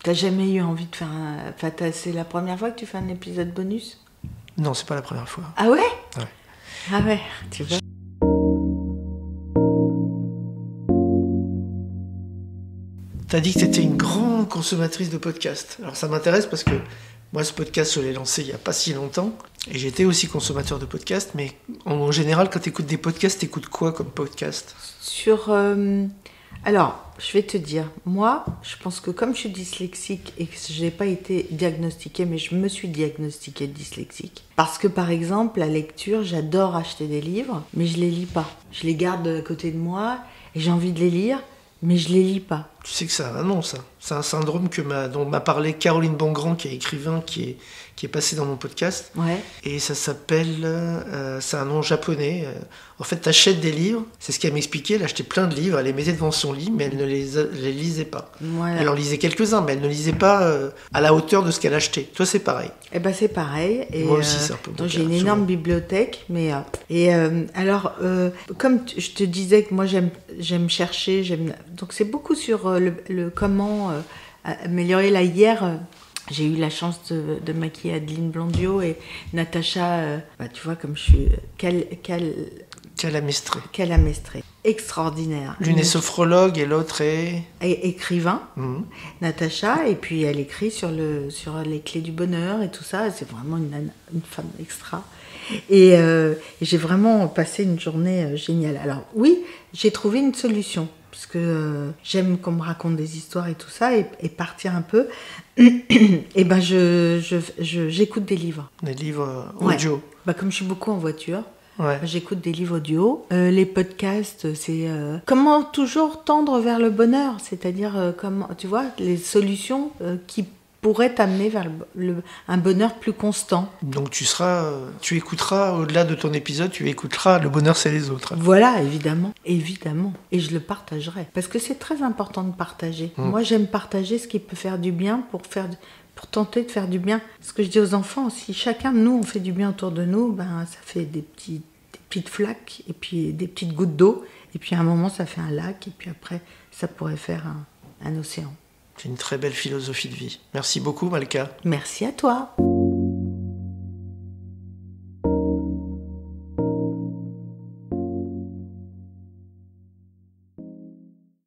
T'as jamais eu envie de faire un... Enfin, c'est la première fois que tu fais un épisode bonus? Non, c'est pas la première fois. Ah ouais? Ouais. Ah ouais, tu vois. T'as dit que t'étais une grande consommatrice de podcasts. Alors ça m'intéresse parce que moi, ce podcast, je l'ai lancé il n'y a pas si longtemps. Et j'étais aussi consommateur de podcasts. Mais en général, quand t'écoutes des podcasts, t'écoutes quoi comme podcast? Alors, je vais te dire, moi, je pense que comme je suis dyslexique et que je n'ai pas été diagnostiquée, mais je me suis diagnostiquée dyslexique. Parce que, par exemple, la lecture, j'adore acheter des livres, mais je ne les lis pas. Je les garde à côté de moi et j'ai envie de les lire, mais je ne les lis pas. Tu sais que c'est un nom, ça. C'est un syndrome dont m'a parlé Caroline Bongrand, qui est écrivain, qui est passée dans mon podcast. Ouais. Et ça s'appelle... c'est un nom japonais. En fait, t'achètes des livres. C'est ce qu'elle m'expliquait. Elle achetait plein de livres. Elle les mettait devant son lit, mais elle ne les lisait pas. Voilà. Elle en lisait quelques-uns, mais elle ne lisait pas à la hauteur de ce qu'elle achetait. Toi, c'est pareil. Eh ben c'est pareil. Et moi aussi, c'est un peu mon donc cas, j'ai une énorme bibliothèque, mais alors comme je te disais que moi j'aime chercher, donc c'est beaucoup sur le comment améliorer la hier. J'ai eu la chance de maquiller Adeline Blondiot et Natacha, tu vois comme je suis Calamestré. Extraordinaire. L'une est sophrologue et l'autre est... écrivain, Natacha, Mmh. et puis elle écrit sur les clés du bonheur et tout ça. C'est vraiment une femme extra. Et j'ai vraiment passé une journée géniale. Alors oui, j'ai trouvé une solution, parce que j'aime qu'on me raconte des histoires et tout ça, et partir un peu. Et ben j'écoute des livres. Des livres audio. Ouais. Comme je suis beaucoup en voiture. Ouais. J'écoute des livres audio. Les podcasts, c'est comment toujours tendre vers le bonheur, c'est-à-dire comment, tu vois, les solutions qui pourraient t'amener vers un bonheur plus constant. Donc tu écouteras, au-delà de ton épisode, tu écouteras Le bonheur c'est les autres. Voilà, évidemment. Et je le partagerai. Parce que c'est très important de partager. Moi, j'aime partager ce qui peut faire du bien pour tenter de faire du bien. Ce que je dis aux enfants, si chacun de nous, on fait du bien autour de nous, ça fait des petites flaques, et puis des petites gouttes d'eau, et puis à un moment, ça fait un lac, et puis après, ça pourrait faire un océan. C'est une très belle philosophie de vie. Merci beaucoup, Malka. Merci à toi.